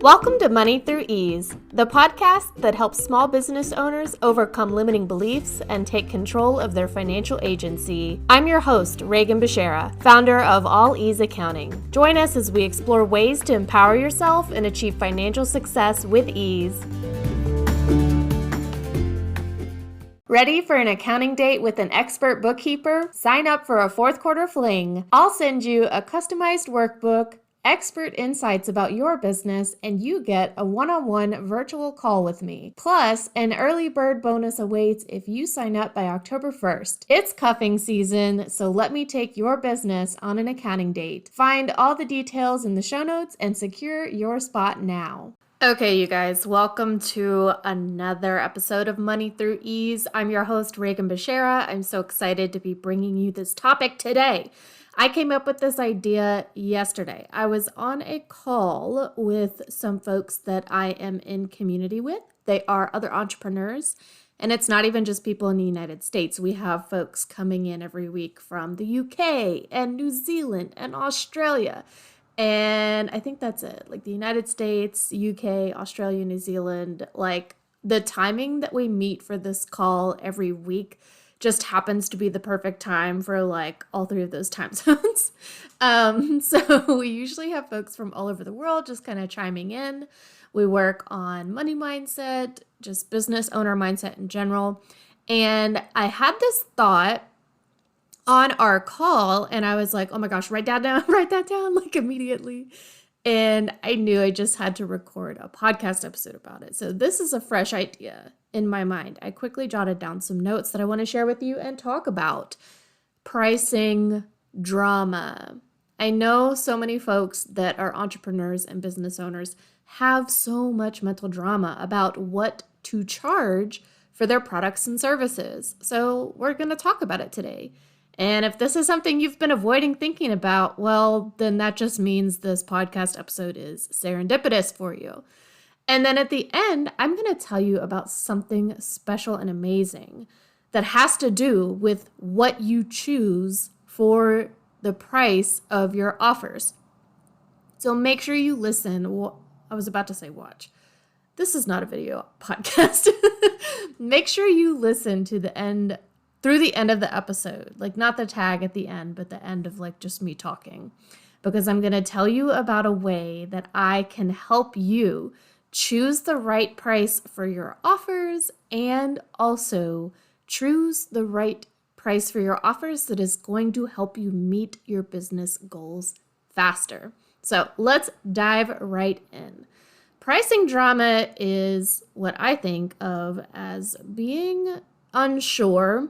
Welcome to Money Through Ease, the podcast that helps small business owners overcome limiting beliefs and take control of their financial agency. I'm your host, Regan Bashara, founder of All Ease Accounting. Join us as we explore ways to empower yourself and achieve financial success with ease. Ready for an accounting date with an expert bookkeeper? Sign up for a fourth quarter fling. I'll send you a customized workbook, expert insights about your business, and you get a one-on-one virtual call with me. Plus, an early bird bonus awaits if you sign up by October 1st. It's cuffing season, so let me take your business on an accounting date. Find all the details in the show notes and secure your spot now. Okay, you guys, welcome to another episode of Money Through Ease. I'm your host, Regan Bashara. I'm so excited to be bringing you this topic today. I came up with this idea yesterday. I was on a call with some folks that I am in community with. They are other entrepreneurs, and it's not even just people in the United States. We have folks coming in every week from the UK and New Zealand and Australia. And I think that's it. Like the United States, UK, Australia, New Zealand, like the timing that we meet for this call every week just happens to be the perfect time for like all three of those time zones. So we usually have folks from all over the world just kind of chiming in. We work on money mindset, just business owner mindset in general. And I had this thought on our call, and I was like, oh my gosh, write that down like immediately. And I knew I just had to record a podcast episode about it. So this is a fresh idea in my mind. I quickly jotted down some notes that I want to share with you and talk about pricing drama. I know so many folks that are entrepreneurs and business owners have so much mental drama about what to charge for their products and services. So we're going to talk about it today. And if this is something you've been avoiding thinking about, well, then that just means this podcast episode is serendipitous for you. And then at the end, I'm going to tell you about something special and amazing that has to do with what you choose for the price of your offers. So make sure you listen. I was about to say watch. This is not a video podcast. Make sure you listen to the end, through the end of the episode, like not the tag at the end, but the end of like just me talking, because I'm going to tell you about a way that I can help you choose the right price for your offers and also choose the right price for your offers that is going to help you meet your business goals faster. So let's dive right in. Pricing drama is what I think of as being unsure,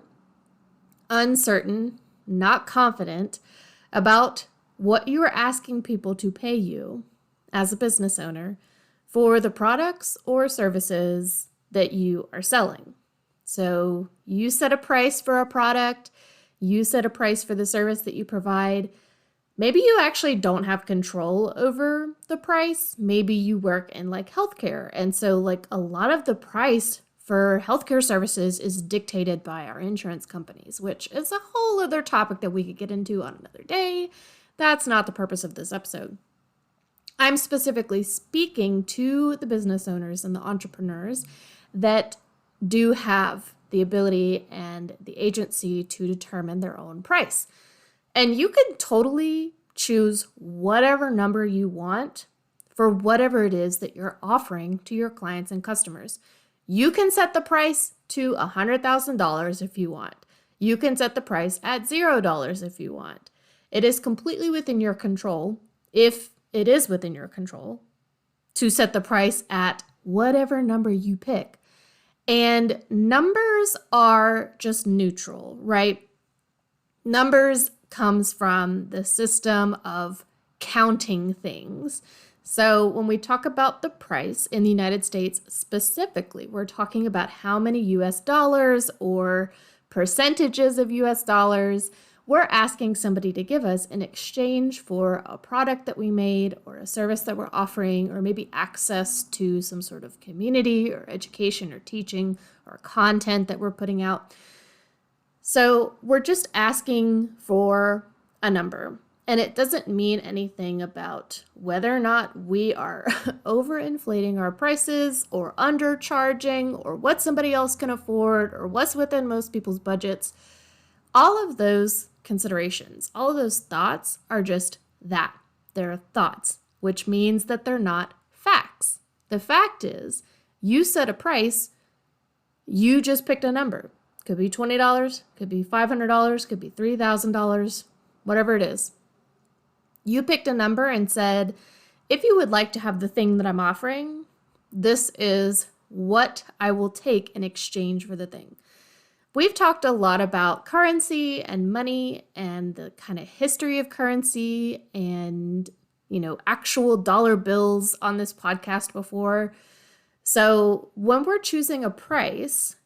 uncertain, not confident about what you are asking people to pay you as a business owner for the products or services that you are selling. So you set a price for a product, you set a price for the service that you provide. Maybe you actually don't have control over the price. Maybe you work in like healthcare. And so like a lot of the price for healthcare services is dictated by our insurance companies, which is a whole other topic that we could get into on another day. That's not the purpose of this episode. I'm specifically speaking to the business owners and the entrepreneurs that do have the ability and the agency to determine their own price. And you can totally choose whatever number you want for whatever it is that you're offering to your clients and customers. You can set the price to $100,000 if you want. You can set the price at $0 if you want. It is completely within your control, if it is within your control, to set the price at whatever number you pick. And numbers are just neutral, right? Numbers comes from the system of counting things. So when we talk about the price in the United States specifically, we're talking about how many US dollars or percentages of US dollars we're asking somebody to give us in exchange for a product that we made or a service that we're offering, or maybe access to some sort of community or education or teaching or content that we're putting out. So we're just asking for a number. And it doesn't mean anything about whether or not we are overinflating our prices or undercharging or what somebody else can afford or what's within most people's budgets. All of those considerations, all of those thoughts are just that. They're thoughts, which means that they're not facts. The fact is, you set a price, you just picked a number. Could be $20, could be $500, could be $3,000, whatever it is. You picked a number and said, if you would like to have the thing that I'm offering, this is what I will take in exchange for the thing. We've talked a lot about currency and money and the kind of history of currency and, actual dollar bills on this podcast before. So when we're choosing a price,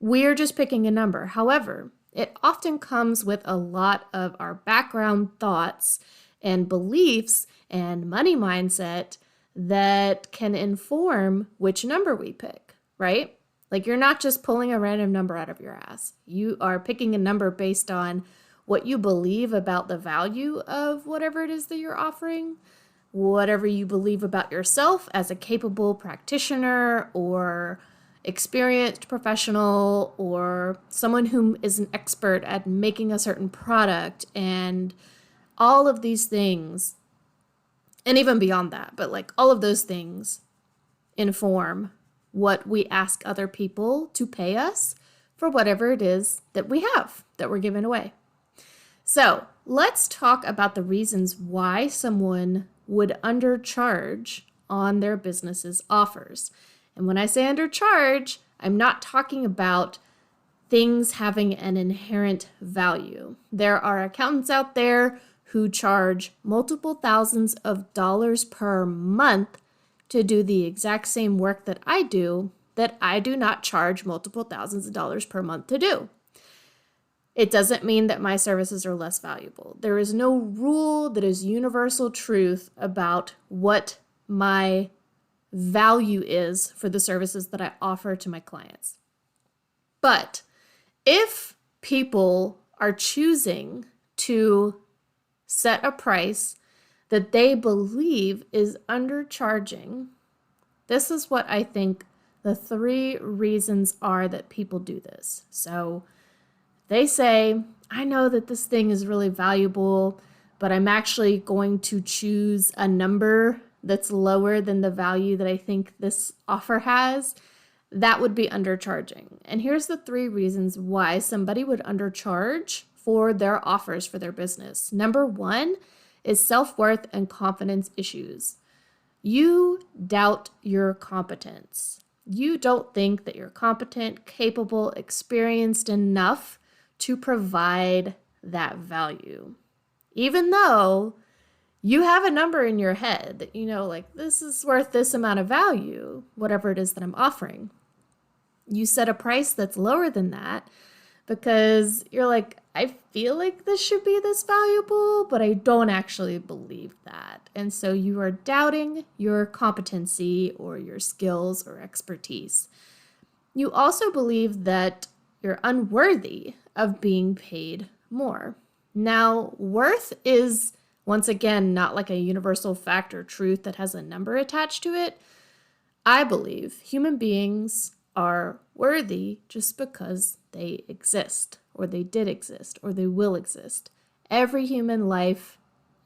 we're just picking a number. However, it often comes with a lot of our background thoughts and beliefs and money mindset that can inform which number we pick, right? Like you're not just pulling a random number out of your ass. You are picking a number based on what you believe about the value of whatever it is that you're offering, whatever you believe about yourself as a capable practitioner or experienced professional or someone who is an expert at making a certain product and all of these things, and even beyond that, but like all of those things inform what we ask other people to pay us for whatever it is that we have that we're giving away. So let's talk about the reasons why someone would undercharge on their business's offers. And when I say undercharge, I'm not talking about things having an inherent value. There are accountants out there who charge multiple thousands of dollars per month to do the exact same work that I do not charge multiple thousands of dollars per month to do. It doesn't mean that my services are less valuable. There is no rule that is universal truth about what my value is for the services that I offer to my clients. But if people are choosing to set a price that they believe is undercharging, this is what I think the 3 reasons are that people do this. So they say, I know that this thing is really valuable, but I'm actually going to choose a number that's lower than the value that I think this offer has. That would be undercharging. And here's the 3 reasons why somebody would undercharge for their offers for their business. Number 1 is self-worth and confidence issues. You doubt your competence. You don't think that you're competent, capable, experienced enough to provide that value. Even though you have a number in your head that like this is worth this amount of value, whatever it is that I'm offering. You set a price that's lower than that because you're like, I feel like this should be this valuable, but I don't actually believe that. And so you are doubting your competency or your skills or expertise. You also believe that you're unworthy of being paid more. Now, worth is, once again, not like a universal fact or truth that has a number attached to it. I believe human beings are worthy just because they exist, or they did exist, or they will exist. Every human life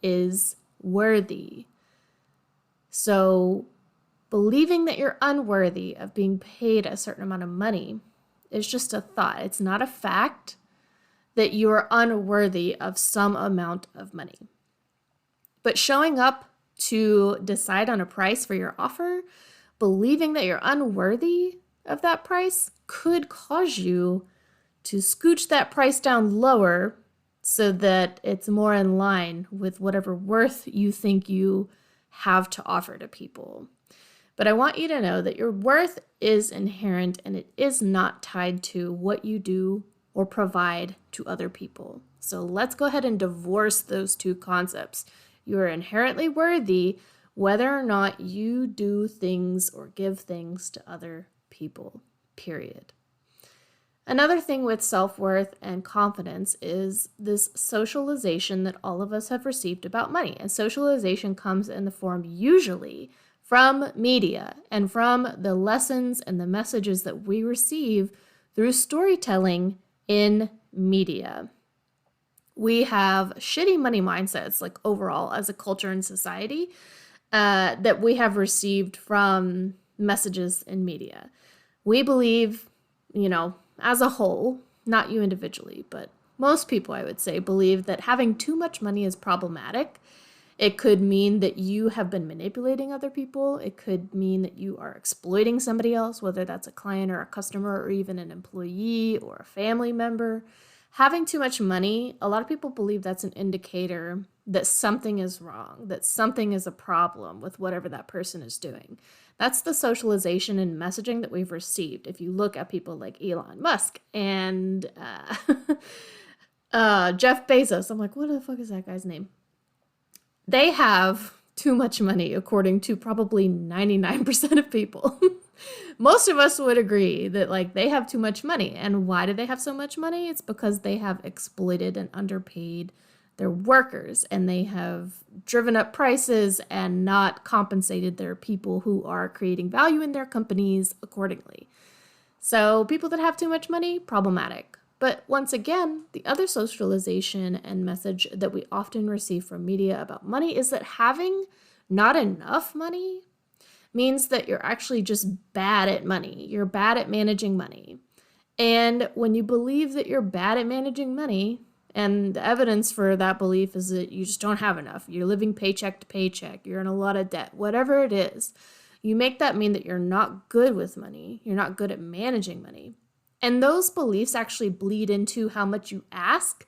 is worthy. So believing that you're unworthy of being paid a certain amount of money is just a thought. It's not a fact that you are unworthy of some amount of money. But showing up to decide on a price for your offer, believing that you're unworthy of that price could cause you to scooch that price down lower so that it's more in line with whatever worth you think you have to offer to people. But I want you to know that your worth is inherent and it is not tied to what you do or provide to other people. So let's go ahead and divorce those 2 concepts. You are inherently worthy whether or not you do things or give things to other people, period. Another thing with self-worth and confidence is this socialization that all of us have received about money. And socialization comes in the form usually from media and from the lessons and the messages that we receive through storytelling in media. We have shitty money mindsets, like overall as a culture and society, that we have received from messages in media. We believe, as a whole, not you individually, but most people, I would say, believe that having too much money is problematic. It could mean that you have been manipulating other people. It could mean that you are exploiting somebody else, whether that's a client or a customer or even an employee or a family member. Having too much money, a lot of people believe that's an indicator that something is wrong, that something is a problem with whatever that person is doing. That's the socialization and messaging that we've received. If you look at people like Elon Musk and Jeff Bezos, I'm like, what the fuck is that guy's name? They have too much money, according to probably 99% of people. Most of us would agree that they have too much money. And why do they have so much money? It's because they have exploited and underpaid their workers, and they have driven up prices and not compensated their people who are creating value in their companies accordingly. So people that have too much money, problematic. But once again, the other socialization and message that we often receive from media about money is that having not enough money means that you're actually just bad at money. You're bad at managing money. And when you believe that you're bad at managing money, and the evidence for that belief is that you just don't have enough, you're living paycheck to paycheck, you're in a lot of debt, whatever it is, you make that mean that you're not good with money, you're not good at managing money. And those beliefs actually bleed into how much you ask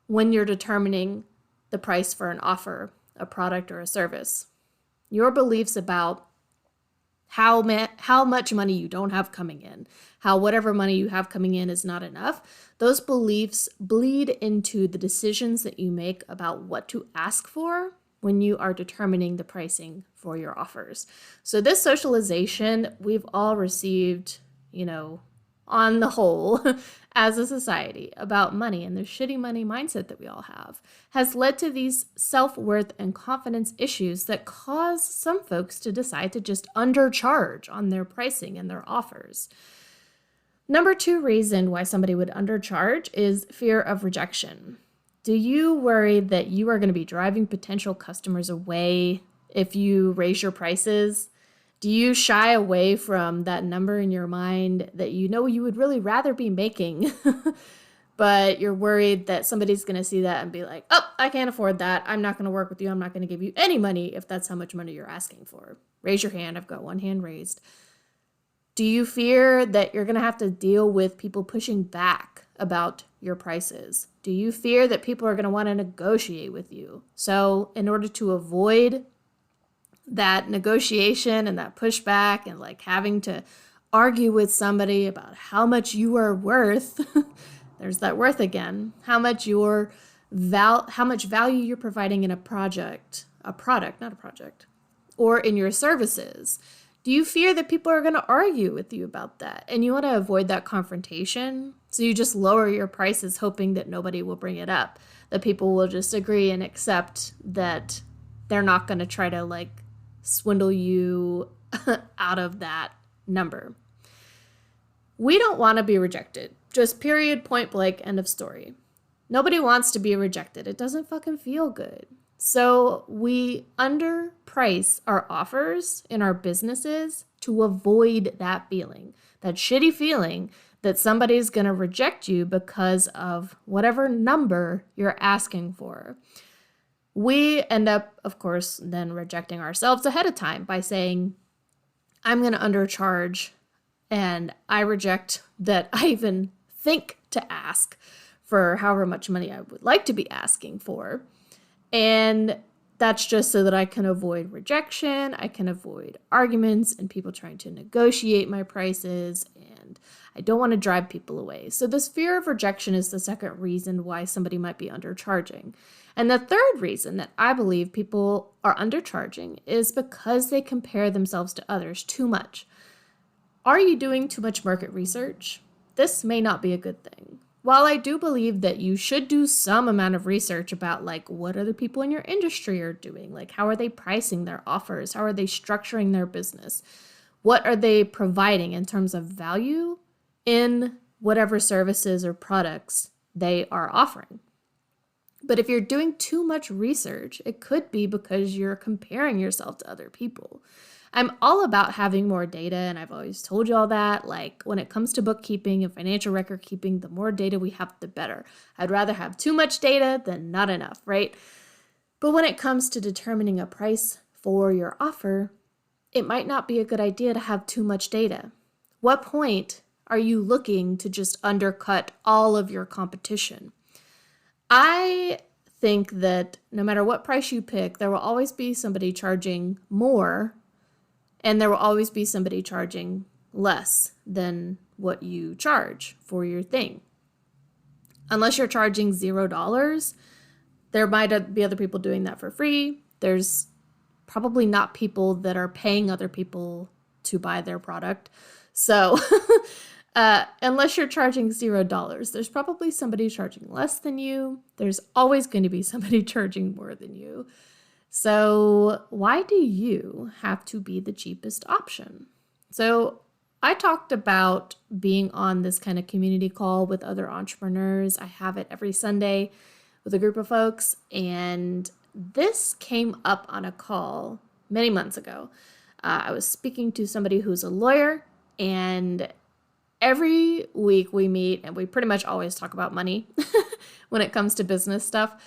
when you're determining the price for an offer, a product, or a service. Your beliefs about how much money you don't have coming in, how whatever money you have coming in is not enough, those beliefs bleed into the decisions that you make about what to ask for when you are determining the pricing for your offers. So this socialization we've all received, on the whole, as a society about money and the shitty money mindset that we all have has led to these self-worth and confidence issues that cause some folks to decide to just undercharge on their pricing and their offers. Number 2 reason why somebody would undercharge is fear of rejection. Do you worry that you are going to be driving potential customers away if you raise your prices? Do you shy away from that number in your mind that you would really rather be making, but you're worried that somebody's going to see that and be like, oh, I can't afford that. I'm not going to work with you. I'm not going to give you any money if that's how much money you're asking for. Raise your hand. I've got one hand raised. Do you fear that you're going to have to deal with people pushing back about your prices? Do you fear that people are going to want to negotiate with you? So in order to avoid that negotiation and that pushback and having to argue with somebody about how much you are worth, there's that worth again, how much value you're providing in a product, not a project, or in your services. Do you fear that people are going to argue with you about that? And you want to avoid that confrontation, so you just lower your prices hoping that nobody will bring it up, that people will just agree and accept that they're not going to try to swindle you out of that number. We don't want to be rejected. Just period, point blank, end of story. Nobody wants to be rejected. It doesn't fucking feel good. So we underprice our offers in our businesses to avoid that feeling, that shitty feeling that somebody's going to reject you because of whatever number you're asking for. We end up, of course, then rejecting ourselves ahead of time by saying, I'm going to undercharge, and I reject that I even think to ask for however much money I would like to be asking for. And that's just so that I can avoid rejection, I can avoid arguments and people trying to negotiate my prices, and I don't want to drive people away. So this fear of rejection is the second reason why somebody might be undercharging. And the third reason that I believe people are undercharging is because they compare themselves to others too much. Are you doing too much market research? this may not be a good thing. While I do believe that you should do some amount of research about like what other people in your industry are doing, like how are they pricing their offers, how are they structuring their business, what are they providing in terms of value in whatever services or products they are offering. But if you're doing too much research, it could be because you're comparing yourself to other people. I'm all about having more data, and I've always told you all that. Like when it comes to bookkeeping and financial record keeping, the more data we have, the better. I'd rather have too much data than not enough, right? But when it comes to determining a price for your offer, it might not be a good idea to have too much data. What point are you looking to just undercut all of your competition? I think that no matter what price you pick, there will always be somebody charging more, and there will always be somebody charging less than what you charge for your thing. Unless you're charging $0, there might be other people doing that for free. There's probably not people that are paying other people to buy their product. So unless you're charging $0, there's probably somebody charging less than you. There's always going to be somebody charging more than you. So why do you have to be the cheapest option? So I talked about being on this kind of community call with other entrepreneurs. I have it every Sunday with a group of folks, and this came up on a call many months ago. I was speaking to somebody who's a lawyer, and every week we meet and we pretty much always talk about money when it comes to business stuff.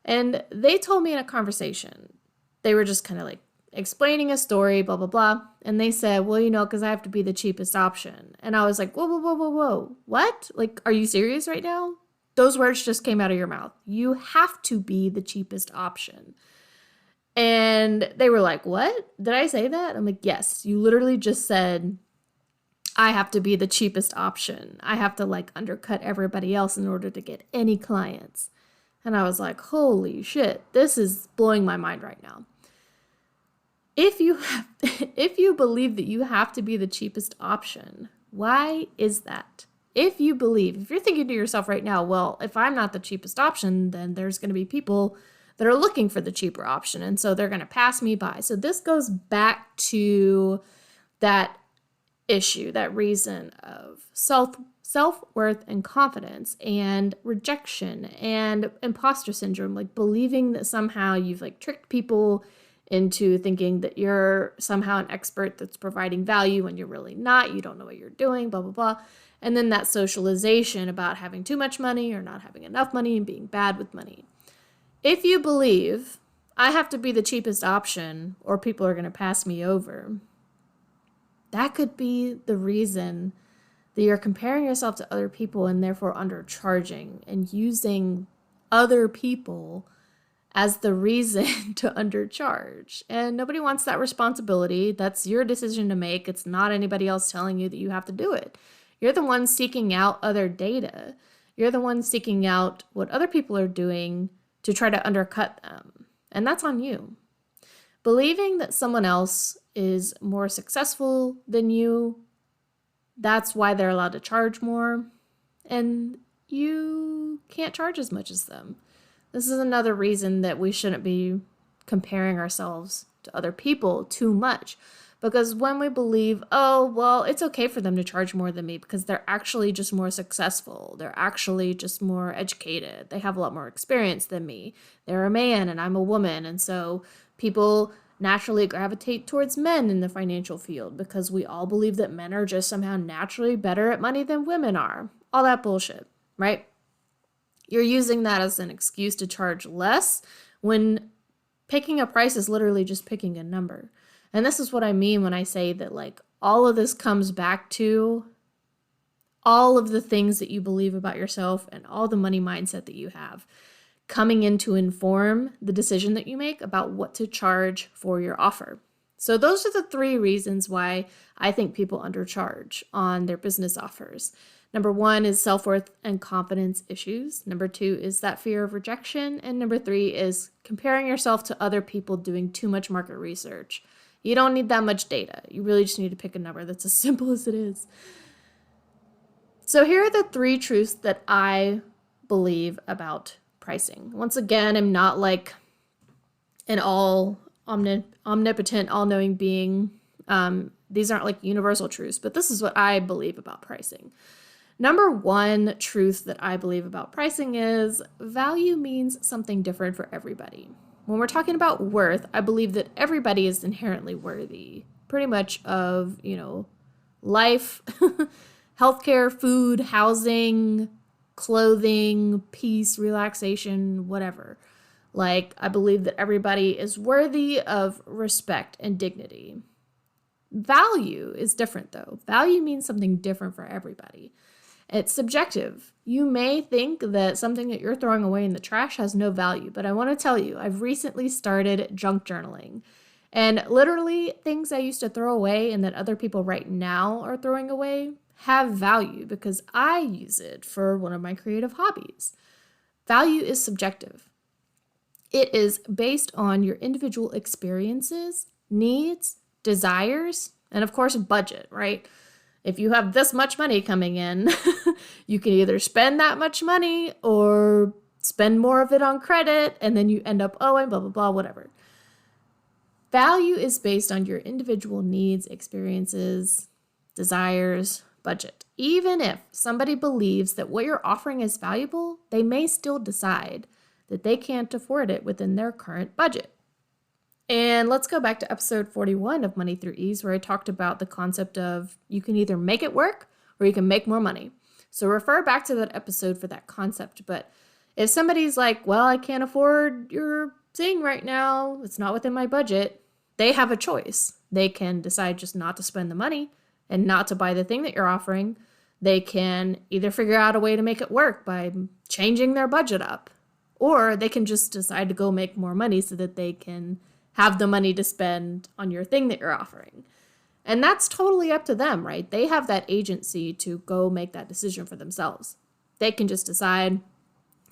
And they told me in a conversation, they were just kind of like explaining a story, blah, blah, blah. And they said, well, because I have to be the cheapest option. And I was like, whoa, whoa, whoa, whoa, whoa. What? Like, are you serious right now? Those words just came out of your mouth. You have to be the cheapest option. And they were like, what? Did I say that? I'm like, yes, you literally just said, I have to be the cheapest option. I have to like undercut everybody else in order to get any clients. And I was like, holy shit, this is blowing my mind right now. If you believe that you have to be the cheapest option, why is that? If you're thinking to yourself right now, well, if I'm not the cheapest option, then there's going to be people that are looking for the cheaper option. And so they're going to pass me by. So this goes back to that issue, that reason of self-worth and confidence and rejection and imposter syndrome, like believing that somehow you've like tricked people into thinking that you're somehow an expert that's providing value when you're really not, you don't know what you're doing, blah, blah, blah. And then that socialization about having too much money or not having enough money and being bad with money. If you believe I have to be the cheapest option or people are going to pass me over, that could be the reason that you're comparing yourself to other people and therefore undercharging and using other people as the reason to undercharge. And nobody wants that responsibility. That's your decision to make. It's not anybody else telling you that you have to do it. You're the one seeking out other data. You're the one seeking out what other people are doing to try to undercut them. And that's on you. Believing that someone else is more successful than you, that's why they're allowed to charge more, and you can't charge as much as them. This is another reason that we shouldn't be comparing ourselves to other people too much, because when we believe, oh, well, it's okay for them to charge more than me because they're actually just more successful, they're actually just more educated, they have a lot more experience than me, they're a man and I'm a woman, and so people naturally gravitate towards men in the financial field because we all believe that men are just somehow naturally better at money than women are. All that bullshit, right? You're using that as an excuse to charge less when picking a price is literally just picking a number. And this is what I mean when I say that like all of this comes back to all of the things that you believe about yourself and all the money mindset that you have coming in to inform the decision that you make about what to charge for your offer. So those are the 3 reasons why I think people undercharge on their business offers. Number 1 is self-worth and confidence issues. Number 2 is that fear of rejection. And number 3 is comparing yourself to other people doing too much market research. You don't need that much data. You really just need to pick a number that's as simple as it is. So here are the 3 truths that I believe about pricing. Once again, I'm not like an all omnipotent, all-knowing being. These aren't like universal truths, but this is what I believe about pricing. Number 1 truth that I believe about pricing is value means something different for everybody. When we're talking about worth, I believe that everybody is inherently worthy, pretty much of, life, healthcare, food, housing, clothing, peace, relaxation, whatever. Like, I believe that everybody is worthy of respect and dignity. Value is different, though. Value means something different for everybody. It's subjective. You may think that something that you're throwing away in the trash has no value, but I want to tell you, I've recently started junk journaling. And literally, things I used to throw away and that other people right now are throwing away have value because I use it for one of my creative hobbies. Value is subjective. It is based on your individual experiences, needs, desires, and of course, budget, right? If you have this much money coming in, you can either spend that much money or spend more of it on credit, and then you end up owing, blah, blah, blah, whatever. Value is based on your individual needs, experiences, desires, budget. Even if somebody believes that what you're offering is valuable, they may still decide that they can't afford it within their current budget. And let's go back to episode 41 of Money Through Ease, where I talked about the concept of you can either make it work or you can make more money. So refer back to that episode for that concept. But if somebody's like, well, I can't afford your thing right now, it's not within my budget, they have a choice. They can decide just not to spend the money and not to buy the thing that you're offering. They can either figure out a way to make it work by changing their budget up, or they can just decide to go make more money so that they can have the money to spend on your thing that you're offering. And that's totally up to them, right? They have that agency to go make that decision for themselves. They can just decide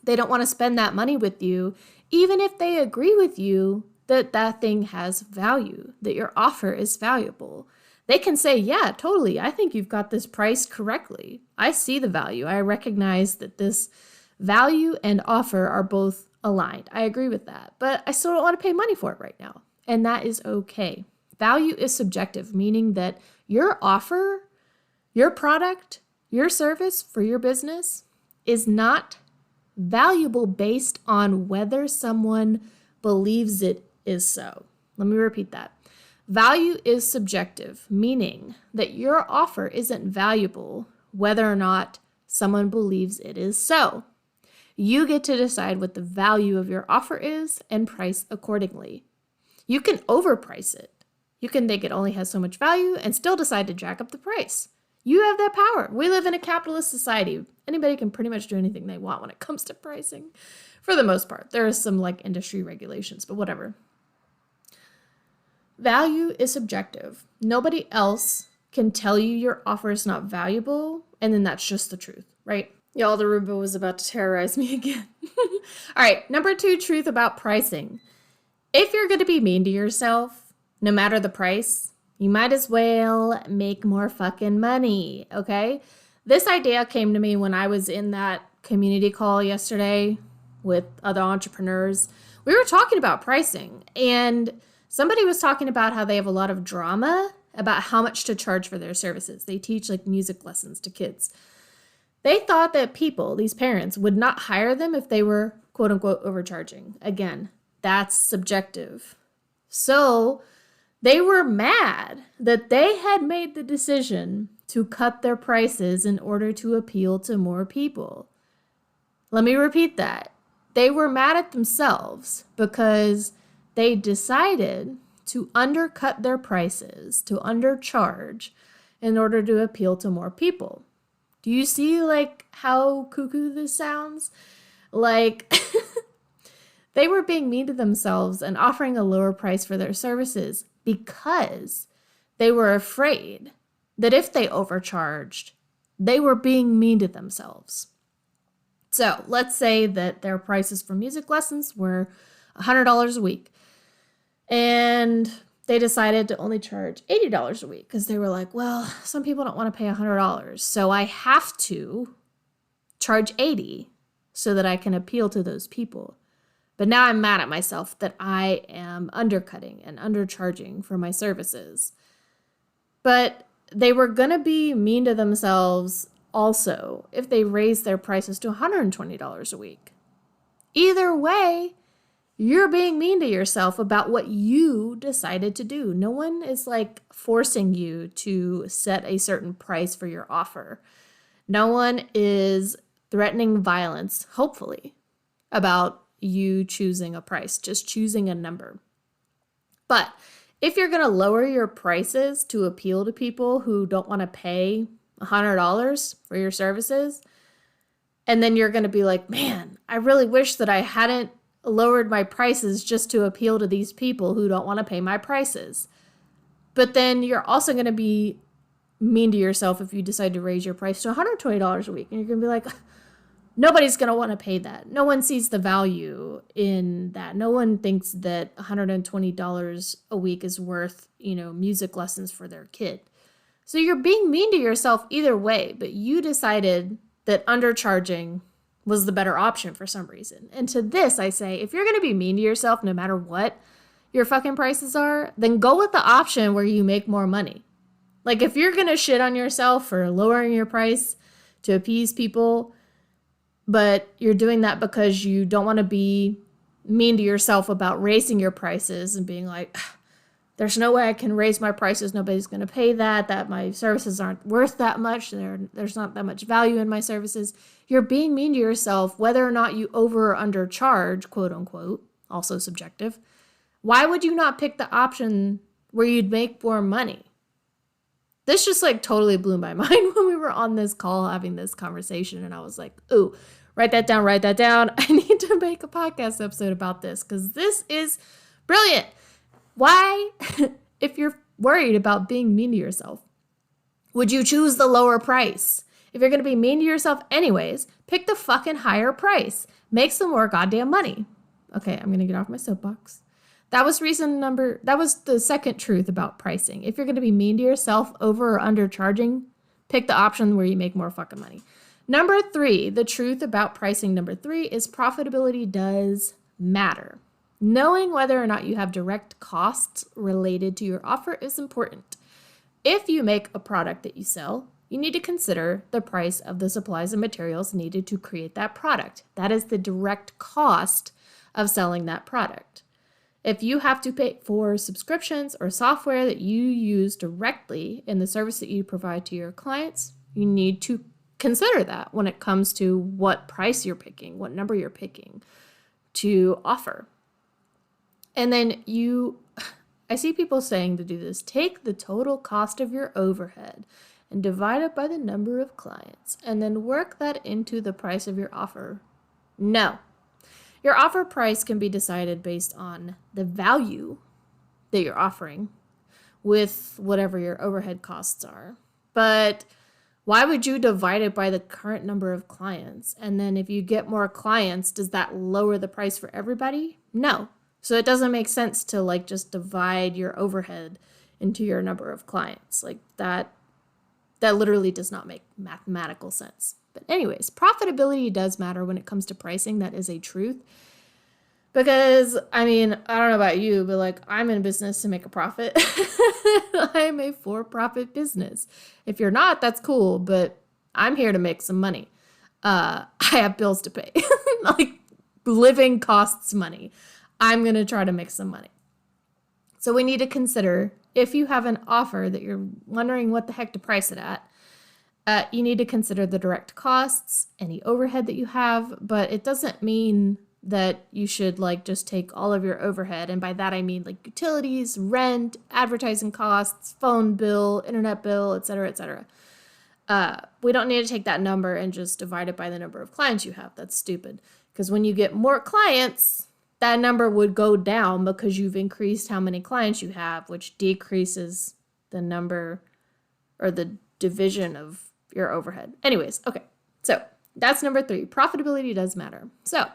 they don't want to spend that money with you, even if they agree with you that that thing has value, that your offer is valuable. They can say, yeah, totally, I think you've got this priced correctly. I see the value. I recognize that this value and offer are both aligned. I agree with that, but I still don't want to pay money for it right now. And that is okay. Value is subjective, meaning that your offer, your product, your service for your business is not valuable based on whether someone believes it is so. Let me repeat that. Value is subjective, meaning that your offer isn't valuable whether or not someone believes it is so. You get to decide what the value of your offer is and price accordingly. You can overprice it. You can think it only has so much value and still decide to jack up the price. You have that power. We live in a capitalist society. Anybody can pretty much do anything they want when it comes to pricing. For the most part, there are some like industry regulations, but whatever. Value is subjective. Nobody else can tell you your offer is not valuable, and then that's just the truth, right? Y'all, the Roomba was about to terrorize me again. All right, number 2 truth about pricing. If you're going to be mean to yourself, no matter the price, you might as well make more fucking money, okay? This idea came to me when I was in that community call yesterday with other entrepreneurs. We were talking about pricing, and somebody was talking about how they have a lot of drama about how much to charge for their services. They teach like music lessons to kids. They thought that people, these parents, would not hire them if they were quote unquote overcharging. Again, that's subjective. So they were mad that they had made the decision to cut their prices in order to appeal to more people. Let me repeat that. They were mad at themselves because they decided to undercut their prices, to undercharge in order to appeal to more people. Do you see like how cuckoo this sounds? Like they were being mean to themselves and offering a lower price for their services because they were afraid that if they overcharged, they were being mean to themselves. So let's say that their prices for music lessons were $100 a week. And they decided to only charge $80 a week because they were like, well, some people don't want to pay $100. So I have to charge $80 so that I can appeal to those people. But now I'm mad at myself that I am undercutting and undercharging for my services. But they were going to be mean to themselves also if they raised their prices to $120 a week. Either way, you're being mean to yourself about what you decided to do. No one is like forcing you to set a certain price for your offer. No one is threatening violence, hopefully, about you choosing a price, just choosing a number. But if you're going to lower your prices to appeal to people who don't want to pay $100 for your services, and then you're going to be like, man, I really wish that I hadn't lowered my prices just to appeal to these people who don't want to pay my prices. But then you're also going to be mean to yourself if you decide to raise your price to $120 a week. And you're going to be like, nobody's going to want to pay that. No one sees the value in that. No one thinks that $120 a week is worth, music lessons for their kid. So you're being mean to yourself either way, but you decided that undercharging was the better option for some reason. And to this, I say, if you're going to be mean to yourself, no matter what your fucking prices are, then go with the option where you make more money. Like if you're going to shit on yourself for lowering your price to appease people, but you're doing that because you don't want to be mean to yourself about raising your prices and being like, there's no way I can raise my prices. Nobody's going to pay that my services aren't worth that much. There's not that much value in my services. You're being mean to yourself, whether or not you over or undercharge, quote unquote, also subjective. Why would you not pick the option where you'd make more money? This just like totally blew my mind when we were on this call having this conversation. And I was like, ooh, write that down. I need to make a podcast episode about this because this is brilliant. Why, if you're worried about being mean to yourself, would you choose the lower price? If you're going to be mean to yourself anyways, pick the fucking higher price. Make some more goddamn money. Okay, I'm going to get off my soapbox. That was the second truth about pricing. If you're going to be mean to yourself over or undercharging, pick the option where you make more fucking money. Number 3, the truth about pricing number 3 is profitability does matter. Knowing whether or not you have direct costs related to your offer is important. If you make a product that you sell, you need to consider the price of the supplies and materials needed to create that product. That is the direct cost of selling that product. If you have to pay for subscriptions or software that you use directly in the service that you provide to your clients, you need to consider that when it comes to what price you're picking, what number you're picking to offer. And then I see people saying to do this, take the total cost of your overhead and divide it by the number of clients and then work that into the price of your offer. No. Your offer price can be decided based on the value that you're offering with whatever your overhead costs are. But why would you divide it by the current number of clients? And then if you get more clients, does that lower the price for everybody? No. So it doesn't make sense to like just divide your overhead into your number of clients. Like that literally does not make mathematical sense. But anyways, profitability does matter when it comes to pricing. That is a truth. Because, I don't know about you, but like I'm in business to make a profit. I'm a for-profit business. If you're not, that's cool, but I'm here to make some money. I have bills to pay. Like living costs money. I'm going to try to make some money. So we need to consider if you have an offer that you're wondering what the heck to price it at, you need to consider the direct costs, any overhead that you have, but it doesn't mean that you should like just take all of your overhead. And by that, I mean like utilities, rent, advertising costs, phone bill, internet bill, et cetera, et cetera. We don't need to take that number and just divide it by the number of clients you have. That's stupid. Because when you get more clients, that number would go down because you've increased how many clients you have, which decreases the number or the division of your overhead. Anyways, okay. So that's number 3. Profitability does matter. So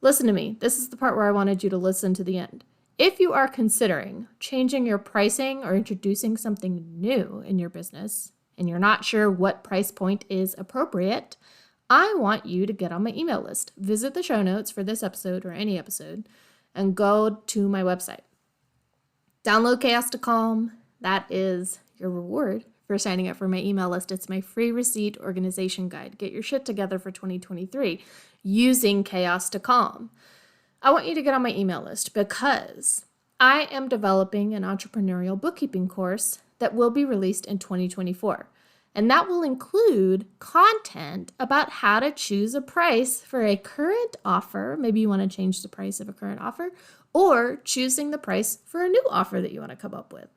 listen to me. This is the part where I wanted you to listen to the end. if you are considering changing your pricing or introducing something new in your business and you're not sure what price point is appropriate, I want you to get on my email list. Visit the show notes for this episode or any episode and go to my website. Download Chaos to Calm. That is your reward for signing up for my email list. It's my free receipt organization guide. Get your shit together for 2023 using Chaos to Calm. I want you to get on my email list because I am developing an entrepreneurial bookkeeping course that will be released in 2024. And that will include content about how to choose a price for a current offer. Maybe you want to change the price of a current offer, or choosing the price for a new offer that you want to come up with.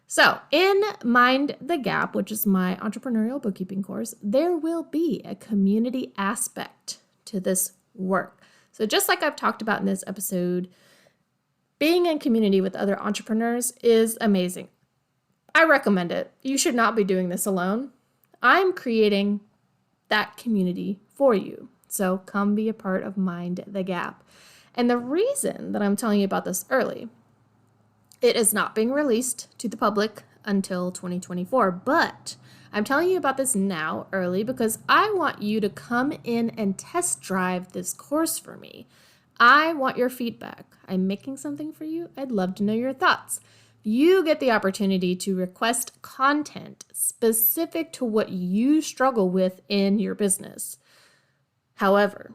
So in Mind the Gap, which is my entrepreneurial bookkeeping course, there will be a community aspect to this work. So just like I've talked about in this episode, being in community with other entrepreneurs is amazing. I recommend it. You should not be doing this alone. I'm creating that community for you. So come be a part of Mind the Gap. And the reason that I'm telling you about this early, it is not being released to the public until 2024, but I'm telling you about this now early because I want you to come in and test drive this course for me. I want your feedback. I'm making something for you. I'd love to know your thoughts. You get the opportunity to request content specific to what you struggle with in your business. However,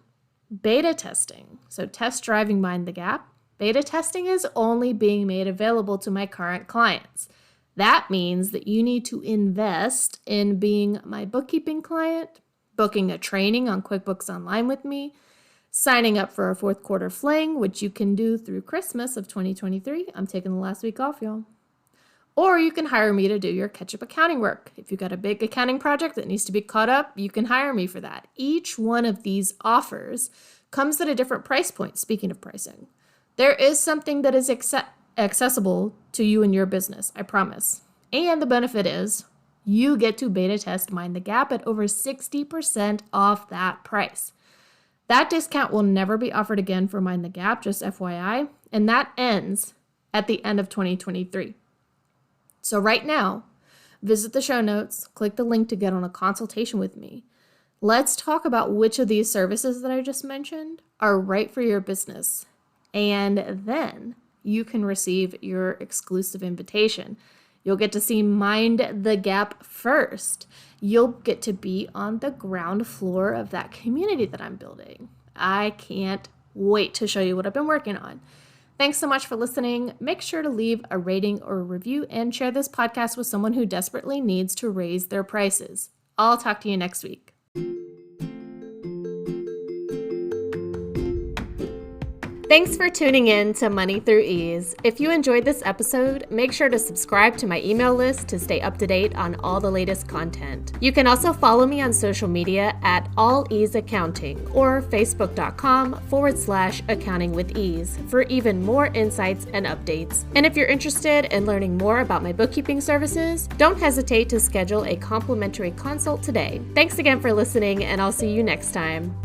beta testing, so test driving Mind the Gap, beta testing is only being made available to my current clients. That means that you need to invest in being my bookkeeping client, booking a training on QuickBooks Online with me, signing up for a fourth quarter fling, which you can do through Christmas of 2023. I'm taking the last week off, y'all. Or you can hire me to do your catch-up accounting work. If you've got a big accounting project that needs to be caught up, you can hire me for that. Each one of these offers comes at a different price point, speaking of pricing. There is something that is accessible to you and your business, I promise. And the benefit is you get to beta test Mind the Gap at over 60% off that price. That discount will never be offered again for Mind the Gap, just FYI, and that ends at the end of 2023. So right now, visit the show notes, click the link to get on a consultation with me. Let's talk about which of these services that I just mentioned are right for your business. And then you can receive your exclusive invitation. You'll get to see Mind the Gap first. You'll get to be on the ground floor of that community that I'm building. I can't wait to show you what I've been working on. Thanks so much for listening. Make sure to leave a rating or a review and share this podcast with someone who desperately needs to raise their prices. I'll talk to you next week. Thanks for tuning in to Money Through Ease. If you enjoyed this episode, make sure to subscribe to my email list to stay up to date on all the latest content. You can also follow me on social media at All Ease Accounting or facebook.com/accounting with ease for even more insights and updates. And if you're interested in learning more about my bookkeeping services, don't hesitate to schedule a complimentary consult today. Thanks again for listening, and I'll see you next time.